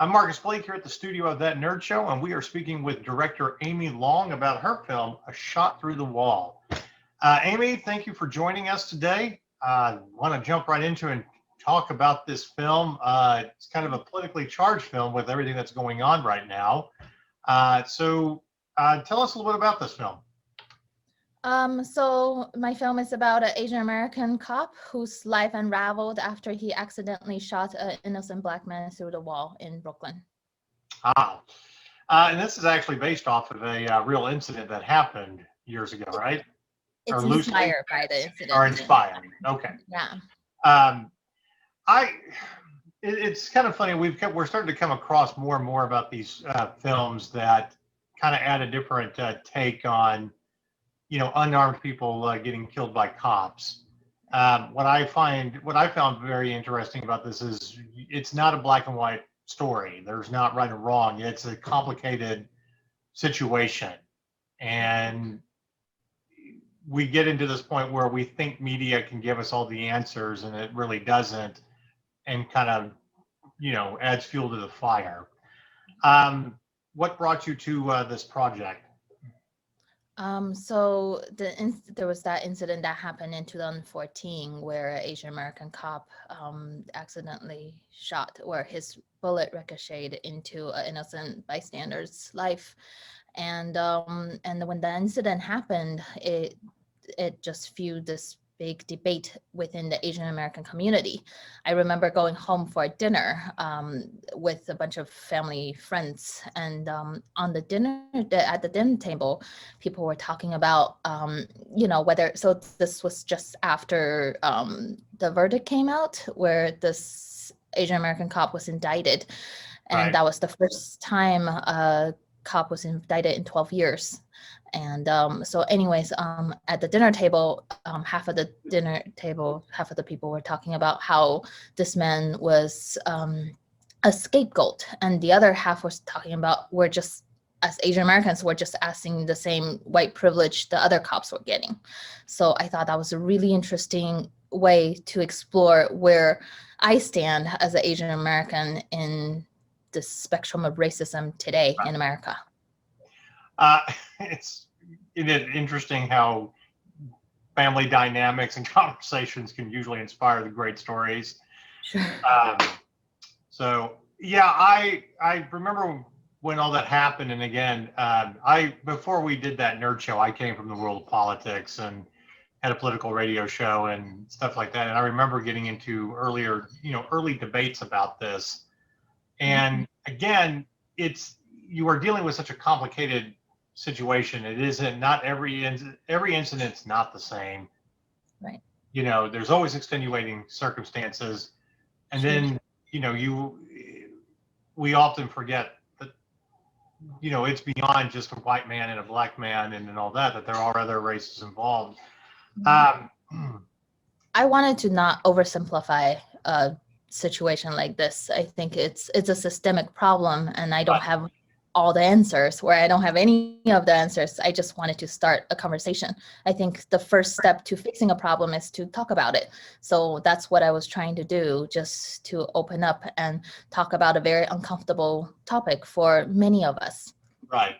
I'm Marcus Blake here at the studio of That Nerd Show, and we are speaking with director Aimee Long about her film, A Shot Through the Wall. Aimee, thank you for joining us today. I want to jump right into and talk about this film. It's kind of a politically charged film with everything that's going on right now. So tell us a little bit about this film. So my film is about an Asian American cop whose life unraveled after he accidentally shot an innocent Black man through the wall in Brooklyn. And this is actually based off of a real incident that happened years ago, right? It's inspired by the incident. Or inspired. Okay. Yeah. It's kind of funny. We're starting to come across more and more about these films that kind of add a different take on, unarmed people getting killed by cops. What I found very interesting about this is it's not a black and white story. There's not right or wrong. It's a complicated situation. And we get into this point where we think media can give us all the answers, and it really doesn't, and kind of, adds fuel to the fire. What brought you to this project? So there was that incident that happened in 2014 where an Asian American cop accidentally shot, where his bullet ricocheted into an innocent bystander's life. And when the incident happened, it just fueled this big debate within the Asian American community. I remember going home for dinner with a bunch of family friends, and at the dinner table, people were talking about whether. So this was just after the verdict came out, where this Asian American cop was indicted, and Right. That was the first time a cop was indicted in 12 years. And so anyways, at the dinner table, half of the people were talking about how this man was a scapegoat, and the other half was talking about as Asian Americans, we're just asking the same white privilege the other cops were getting. So I thought that was a really interesting way to explore where I stand as an Asian American in the spectrum of racism today in America. It's interesting how family dynamics and conversations can usually inspire the great stories. Sure. So yeah, I remember when all that happened, and again, before we did That Nerd Show, I came from the world of politics and had a political radio show and stuff like that. And I remember getting into early debates about this. And again, you are dealing with such a complicated situation. It isn't, not every incident's not the same. Right. There's always extenuating circumstances. And then, we often forget that, it's beyond just a white man and a black man and all that there are other races involved. I wanted to not oversimplify a situation like this. I think it's a systemic problem, and I don't have all the answers, where I don't have any of the answers. I just wanted to start a conversation. I think the first step to fixing a problem is to talk about it. So that's what I was trying to do, just to open up and talk about a very uncomfortable topic for many of us. Right.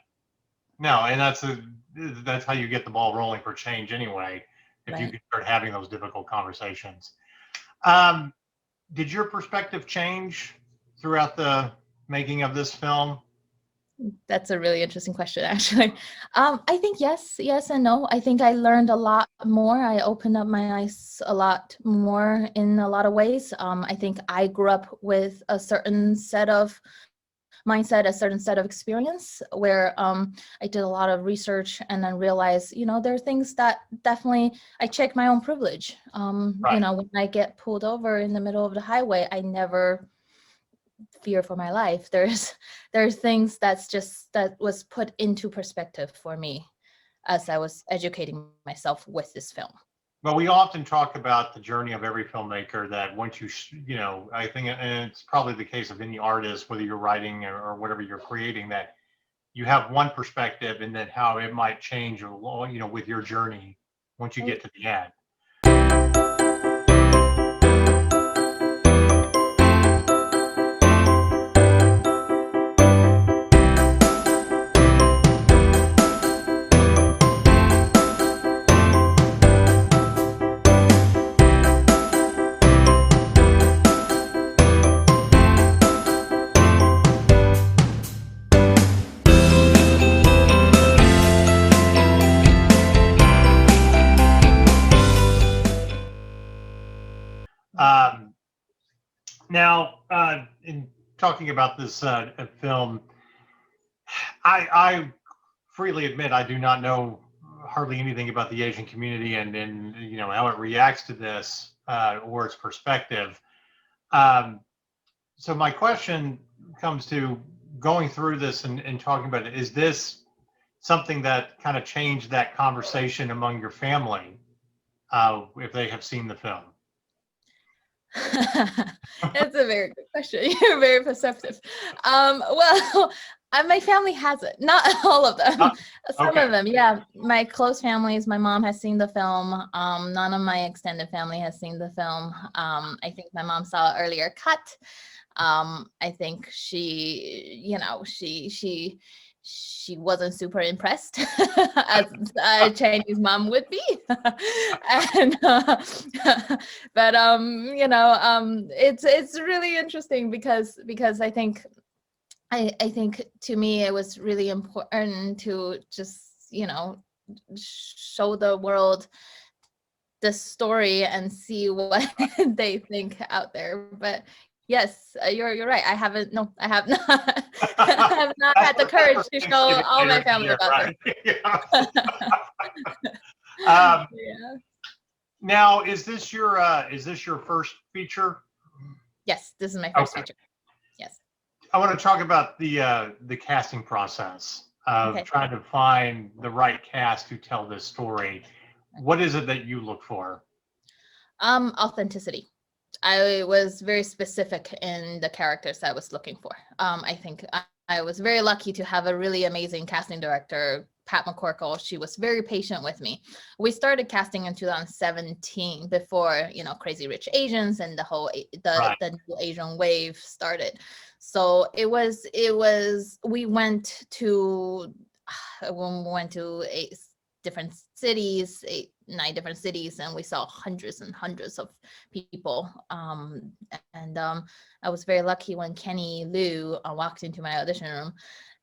No, and that's how you get the ball rolling for change anyway, if you can start having those difficult conversations. Did your perspective change throughout the making of this film? That's a really interesting question, actually. I think yes and no. I think I learned a lot more. I opened up my eyes a lot more in a lot of ways. I think I grew up with a certain set of mindset, a certain set of experience, where I did a lot of research and then realized, there are things that definitely I check my own privilege. Right. When I get pulled over in the middle of the highway, I never fear for my life. There's things that was put into perspective for me as I was educating myself with this film. Well, we often talk about the journey of every filmmaker, that once I think, and it's probably the case of any artist, whether you're writing or whatever you're creating, that you have one perspective, and then how it might change with your journey once you get to the end. Now, in talking about this film, I freely admit I do not know hardly anything about the Asian community and how it reacts to this or its perspective. Um, so my question comes to going through this and talking about it. Is this something that kind of changed that conversation among your family if they have seen the film? That's a very good question. You're very perceptive. Well, my family hasn't. Not all of them. Some Okay. of them, yeah. My close families, my mom has seen the film. None of my extended family has seen the film. I think my mom saw an earlier cut. I think she wasn't super impressed as a Chinese mom would be. And but it's really interesting because I think to me it was really important to just show the world the story and see what they think out there. But yes, you're right. I haven't. No, I have not. I have not had the courage to show all my family about this. Um, Yeah. now, is this your first feature? Yes, this is my first Okay. feature. Yes. I want to talk about the casting process of Okay. trying to find the right cast to tell this story. What is it that you look for? Authenticity. I was very specific in the characters I was looking for. I think I was very lucky to have a really amazing casting director, Pat McCorkle. She was very patient with me. We started casting in 2017 before, Crazy Rich Asians and the whole Right. the new Asian wave started. So we went to when we went to different cities, 9 different cities, and we saw hundreds and hundreds of people. And I was very lucky when Kenny Liu walked into my audition room.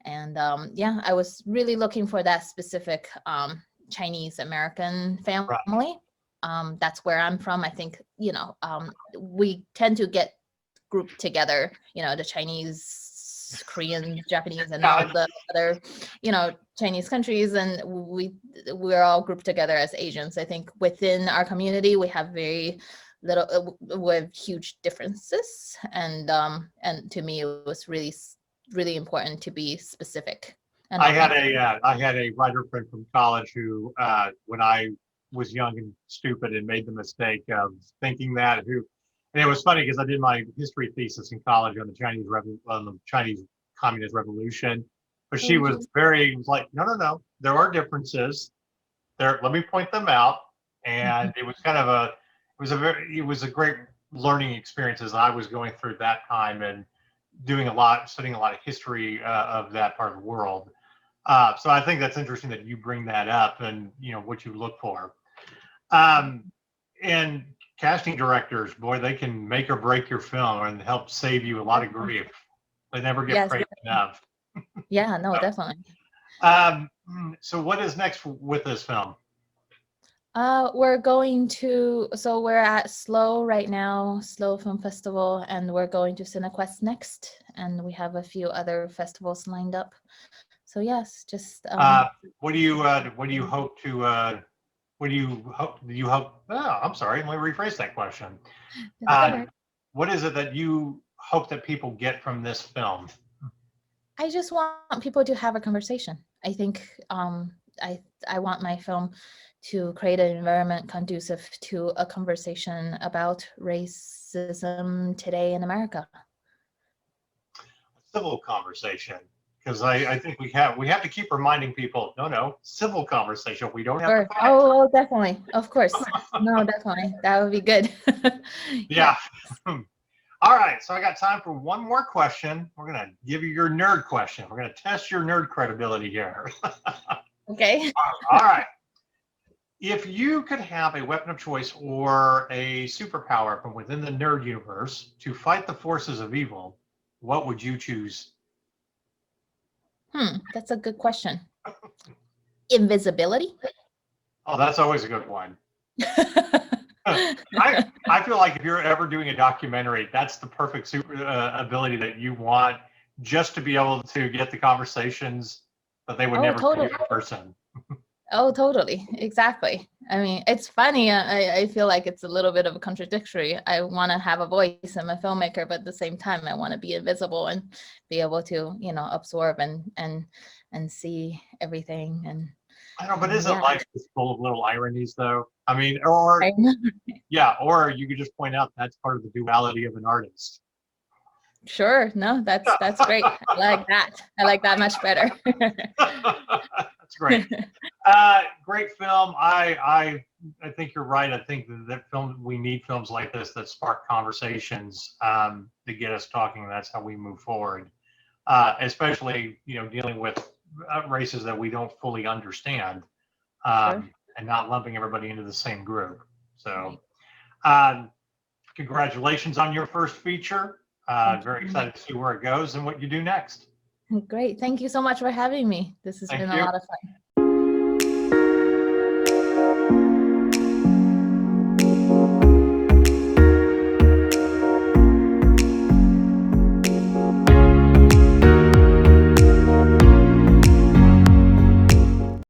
And I was really looking for that specific Chinese American Right. family. That's where I'm from. I think, we tend to get grouped together, the Chinese, Korean, Japanese, and all the other, Chinese countries, and we're all grouped together as Asians. I think within our community we have very little with huge differences, and to me it was really really important to be specific. And I had a writer friend from college who, when I was young and stupid and made the mistake of thinking that and it was funny because I did my history thesis in college on the Chinese Communist Revolution, but she was like, no, there are differences there. Let me point them out, and it was kind of it was a great learning experience as I was going through that time and studying a lot of history of that part of the world. So I think that's interesting that you bring that up and what you look for. And casting directors, boy, they can make or break your film and help save you a lot of grief. They never get yes, praised enough. yeah, no, definitely. So what is next with this film? We're at SLO right now, SLO Film Festival, and we're going to Cinequest next, and we have a few other festivals lined up. So yes, just what do you hope to what do you hope I'm sorry, let me rephrase that question. What is it that you hope that people get from this film? I just want people to have a conversation. I think I want my film to create an environment conducive to a conversation about racism today in America. Civil conversation, because I think we have to keep reminding people, no, civil conversation. We don't have to fight. Oh, definitely. Of course. No, definitely. That would be good. Yeah. All right. So I got time for one more question. We're going to give you your nerd question. We're going to test your nerd credibility here. Okay. All right. If you could have a weapon of choice or a superpower from within the nerd universe to fight the forces of evil, what would you choose? That's a good question. Invisibility. Oh, that's always a good one. I feel like if you're ever doing a documentary, that's the perfect super ability that you want, just to be able to get the conversations that they would Oh, never totally. get in person. Oh, totally. Exactly. I mean, it's funny. I feel like it's a little bit of a contradictory. I want to have a voice. I'm a filmmaker, but at the same time, I want to be invisible and be able to, absorb and see everything. I don't know, but And isn't yeah, life just full of little ironies, though? I mean, I or know. yeah, or you could just point out that's part of the duality of an artist. Sure. No, that's great. I like that. I like that much better. That's great. Great film. I think you're right. I think that film, we need films like this that spark conversations to get us talking. That's how we move forward. Especially dealing with races that we don't fully understand, Sure. and not lumping everybody into the same group. Right. So, congratulations on your first feature. Thank Very you. excited to see where it goes and what you do next. Great. Thank you so much for having me. This has Thank been a you. lot of fun.